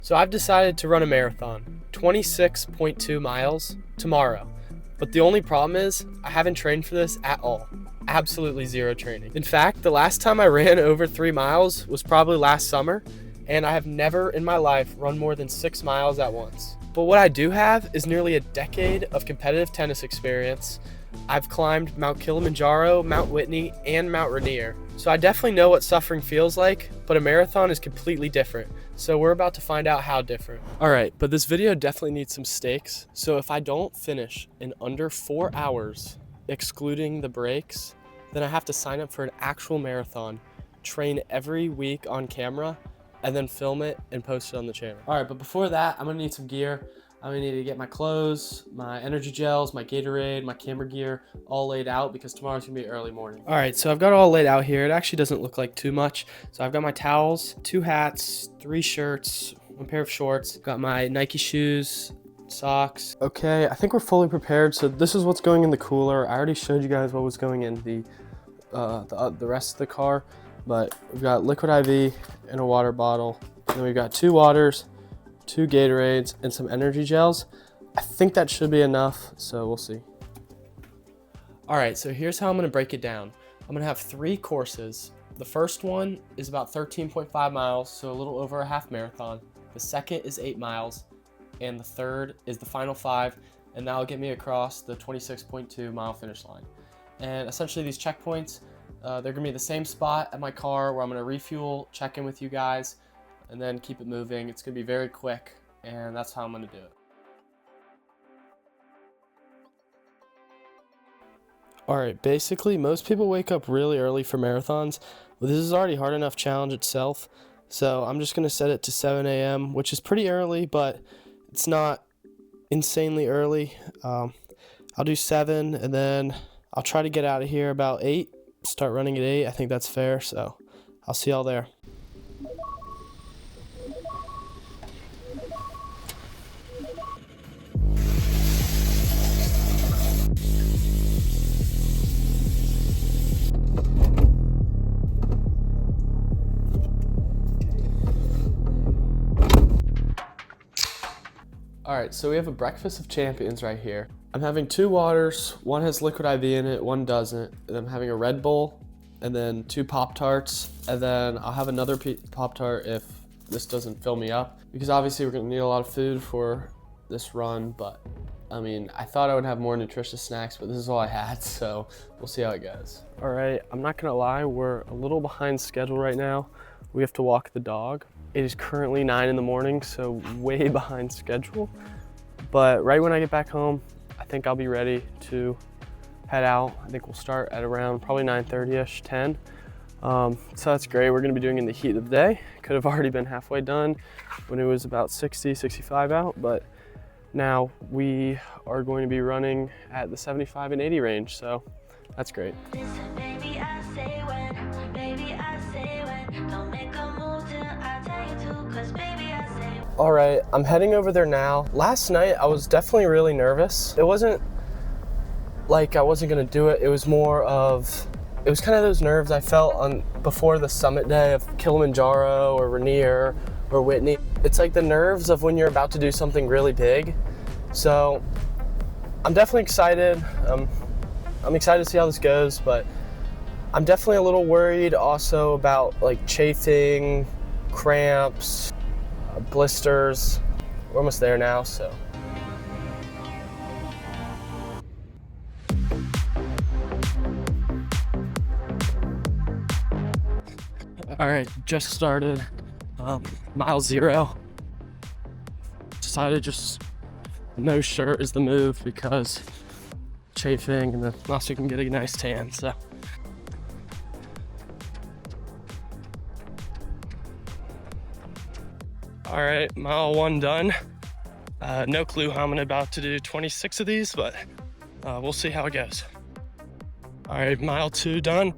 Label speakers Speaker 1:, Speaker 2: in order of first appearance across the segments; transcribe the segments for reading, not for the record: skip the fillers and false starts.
Speaker 1: So I've decided to run a marathon, 26.2 miles, tomorrow. But the only problem is I haven't trained for this at all. Absolutely zero training. In fact, the last time I ran over 3 miles was probably last summer, and I have never in my life run more than 6 miles at once. But what I do have is nearly a decade of competitive tennis experience. I've climbed Mount Kilimanjaro, Mount Whitney, and Mount Rainier. So I definitely know what suffering feels like, but a marathon is completely different. So we're about to find out how different. All right, but this video definitely needs some stakes. So if I don't finish in under 4 hours, excluding the breaks, then I have to sign up for an actual marathon, train every week on camera, and then film it and post it on the channel. All right, but before that, I'm gonna need some gear. I'm gonna need to get my clothes, my energy gels, my Gatorade, my camera gear all laid out because tomorrow's gonna be early morning. All right, so I've got it all laid out here. It actually doesn't look like too much. So I've got my towels, 2 hats, 3 shirts, 1 pair of shorts, got my Nike shoes, socks. Okay, I think we're fully prepared. So this is what's going in the cooler. I already showed you guys what was going in the rest of the car, but we've got liquid IV in a water bottle. And then we've got 2 waters, 2 Gatorades, and some energy gels. I think that should be enough, so we'll see. All right, so here's how I'm gonna break it down. I'm gonna have 3 courses. The first one is about 13.5 miles, so a little over a half marathon. The second is 8 miles, and the third is the final 5, and that'll get me across the 26.2 mile finish line. And essentially these checkpoints, they're gonna be the same spot at my car where I'm gonna refuel, check in with you guys, and then keep it moving. It's gonna be very quick, and that's how I'm gonna do it. All right, basically most people wake up really early for marathons, but this is already hard enough challenge itself. So I'm just gonna set it to 7 a.m., which is pretty early, but it's not insanely early. I'll do 7, and then I'll try to get out of here about 8, start running at 8. I think that's fair, so I'll see y'all there. All right, so we have a breakfast of champions right here. I'm having 2 waters, one has liquid IV in it, one doesn't. And I'm having a Red Bull, and then 2 Pop-Tarts, and then I'll have another Pop-Tart if this doesn't fill me up. Because obviously we're gonna need a lot of food for this run, but I mean, I thought I would have more nutritious snacks, but this is all I had, so we'll see how it goes. All right, I'm not gonna lie, we're a little behind schedule right now. We have to walk the dog. It is currently 9 in the morning, so way behind schedule. But right when I get back home, I think I'll be ready to head out. I think we'll start at around probably 9:30ish, 10. So that's great. We're gonna be doing it in the heat of the day. Could have already been halfway done when it was about 60, 65 out, but now we are going to be running at the 75 and 80 range, so that's great. All right, I'm heading over there now. Last night, I was definitely really nervous. It wasn't like I wasn't gonna do it. It was more of, it was kind of those nerves I felt on before the summit day of Kilimanjaro or Rainier or Whitney. It's like the nerves of when you're about to do something really big. So I'm definitely excited. I'm excited to see how this goes, but I'm definitely a little worried also about like chafing, cramps, blisters. We're almost there now, so. All right, just started mile 0. Decided just no shirt is the move because chafing, and then also you can get a nice tan, so. All right, mile 1 done. No clue how I'm about to do 26 of these, but we'll see how it goes. All right, mile 2 done.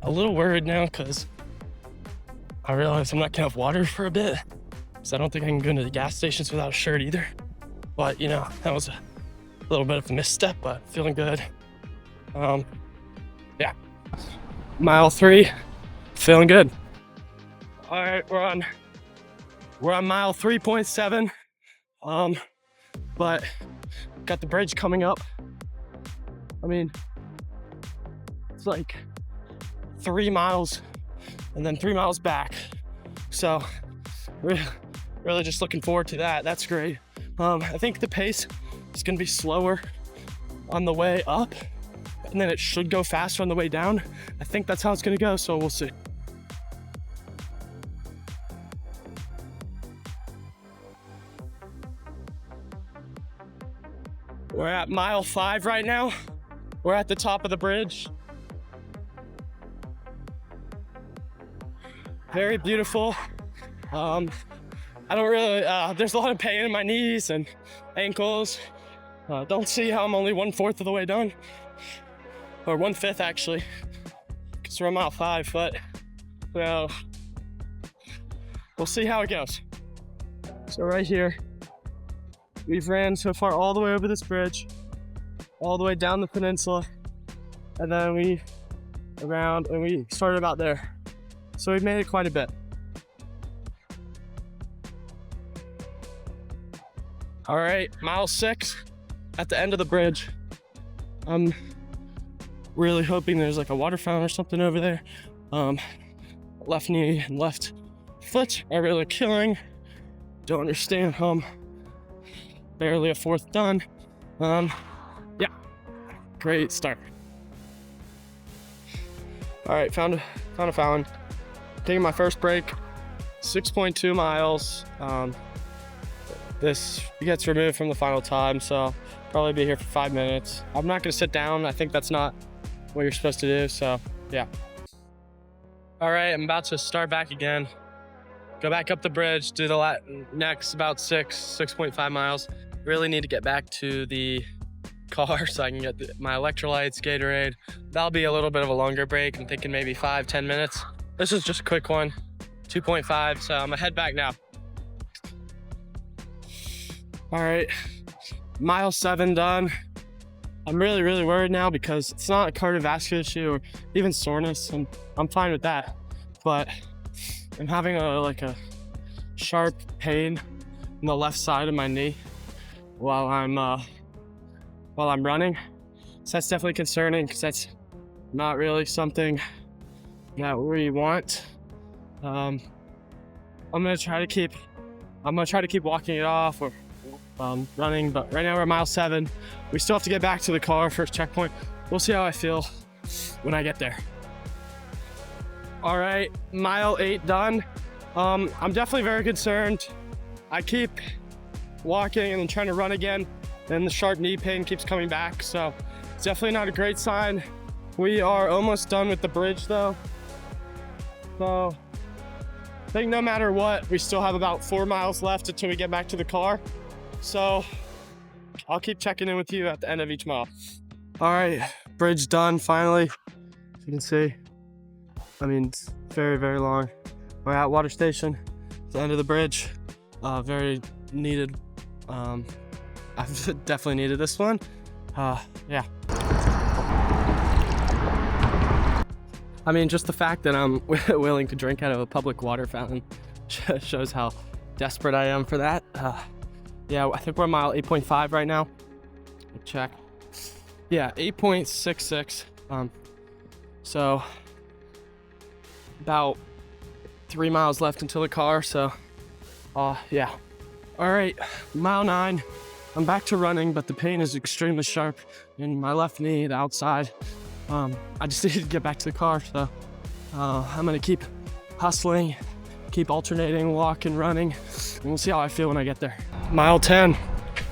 Speaker 1: A little worried now because I realize I'm not gonna have water for a bit, so I don't think I can go into the gas stations without a shirt either. But you know, that was a little bit of a misstep, but feeling good. Yeah. Mile 3, feeling good. All right, we're on
Speaker 2: We're on mile 3.7, but got the bridge coming up. I mean, it's like 3 miles and then 3 miles back. So really just looking forward to that. That's great. I think the pace is gonna be slower on the way up, and then it should go faster on the way down. I think that's how it's gonna go, so we'll see. We're at mile 5 right now. We're at the top of the bridge. Very beautiful. I don't really, there's a lot of pain in my knees and ankles. Don't see how I'm only 1/4 of the way done. Or 1/5 actually, because we're on mile 5, but well, we'll see how it goes. So right here, we've ran so far all the way over this bridge, all the way down the peninsula, and then we started about there. So we've made it quite a bit. All right, mile 6 at the end of the bridge. I'm really hoping there's like a water fountain or something over there. Left knee and left foot are really killing. Don't understand how I'm barely a 4th done. Yeah, great start. All right, found a fountain. Taking my first break, 6.2 miles. This gets removed from the final time, so I'll probably be here for 5 minutes. I'm not gonna sit down. I think that's not what you're supposed to do, so yeah. All right, I'm about to start back again. Go back up the bridge, do the next about 6.5 miles. Really need to get back to the car so I can get my electrolytes, Gatorade. That'll be a little bit of a longer break. I'm thinking maybe 5-10 minutes. This is just a quick one, 2.5, so I'm gonna head back now. All right, mile 7 done. I'm really worried now because it's not a cardiovascular issue or even soreness, and I'm fine with that. But I'm having a sharp pain in the left side of my knee while I'm running. So that's definitely concerning because that's not really something that we want. I'm gonna try to keep walking it off or running, but right now we're at mile 7. We still have to get back to the car, first checkpoint. We'll see how I feel when I get there. All right, mile 8 done. I'm definitely very concerned. I keep walking and then trying to run again, and the sharp knee pain keeps coming back, so it's definitely not a great sign. We are almost done with the bridge though. So I think no matter what, we still have about 4 miles left until we get back to the car. So I'll keep checking in with you at the end of each mile. All right, bridge done finally. As you can see, I mean, it's very long. We're at Water Station, the end of the bridge. Very needed. I've definitely needed this one. Yeah. I mean, just the fact that I'm willing to drink out of a public water fountain shows how desperate I am for that. Yeah, I think we're on mile 8.5 right now. Check. Yeah, 8.66. So about 3 miles left until the car. So, yeah. All right, mile 9. I'm back to running, but the pain is extremely sharp in my left knee, the outside. I just need to get back to the car, so I'm gonna keep hustling, keep alternating, walking, running, and we'll see how I feel when I get there. Mile 10.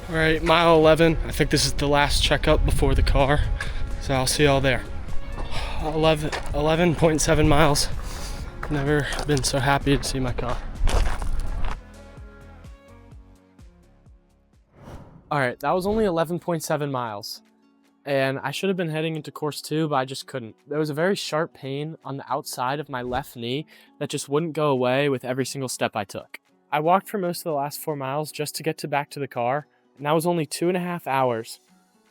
Speaker 2: All right, mile 11. I think this is the last checkup before the car, so I'll see y'all there. 11.7 miles. Never been so happy to see my car. All right, that was only 11.7 miles. And I should have been heading into course 2, but I just couldn't. There was a very sharp pain on the outside of my left knee that just wouldn't go away with every single step I took. I walked for most of the last 4 miles just to get back to the car, and that was only 2.5 hours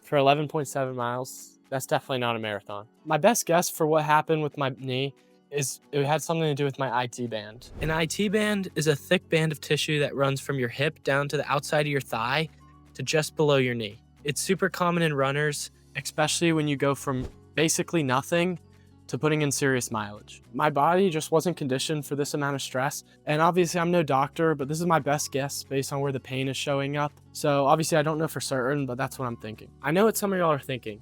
Speaker 2: for 11.7 miles. That's definitely not a marathon. My best guess for what happened with my knee
Speaker 1: it had something to do with my IT band. An IT band is a thick band of tissue that runs from your hip down to the outside of your thigh to just below your knee. It's super common in runners, especially when you go from basically nothing to putting in serious mileage. My body just wasn't conditioned for this amount of stress. And obviously I'm no doctor, but this is my best guess based on where the pain is showing up. So obviously I don't know for certain, but that's what I'm thinking. I know what some of y'all are thinking.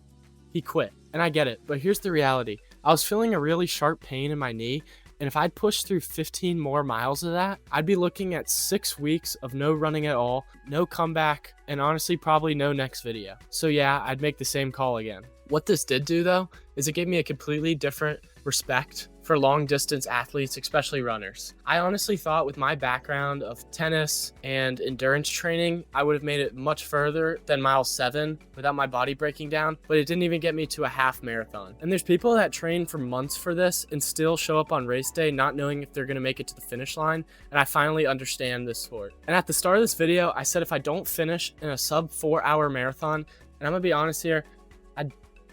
Speaker 1: He quit. And I get it, but here's the reality. I was feeling a really sharp pain in my knee, and if I'd pushed through 15 more miles of that, I'd be looking at 6 weeks of no running at all, no comeback, and honestly probably no next video. So yeah, I'd make the same call again. What this did do though, is it gave me a completely different respect for long distance athletes, especially runners. I honestly thought with my background of tennis and endurance training, I would have made it much further than mile 7 without my body breaking down, but it didn't even get me to a half marathon. And there's people that train for months for this and still show up on race day not knowing if they're gonna make it to the finish line, and I finally understand this sport. And at the start of this video, I said if I don't finish in a sub 4-hour marathon, and I'm gonna be honest here,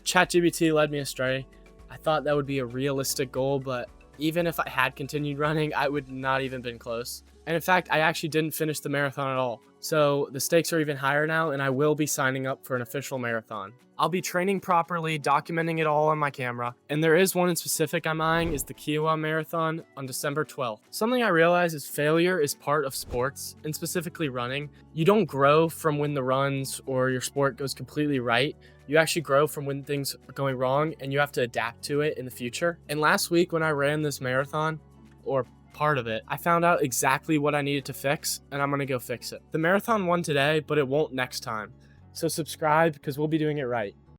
Speaker 1: ChatGPT led me astray. I thought that would be a realistic goal, but even if I had continued running, I would not even been close. And in fact, I actually didn't finish the marathon at all. So the stakes are even higher now, and I will be signing up for an official marathon. I'll be training properly, documenting it all on my camera. And there is one in specific I'm eyeing, is the Kiowa Marathon on December 12th. Something I realize is failure is part of sports, and specifically running. You don't grow from when the runs or your sport goes completely right. You actually grow from when things are going wrong, and you have to adapt to it in the future. And last week when I ran this marathon, or part of it, I found out exactly what I needed to fix, and I'm gonna go fix it. The marathon won today, but it won't next time. So subscribe, because we'll be doing it right.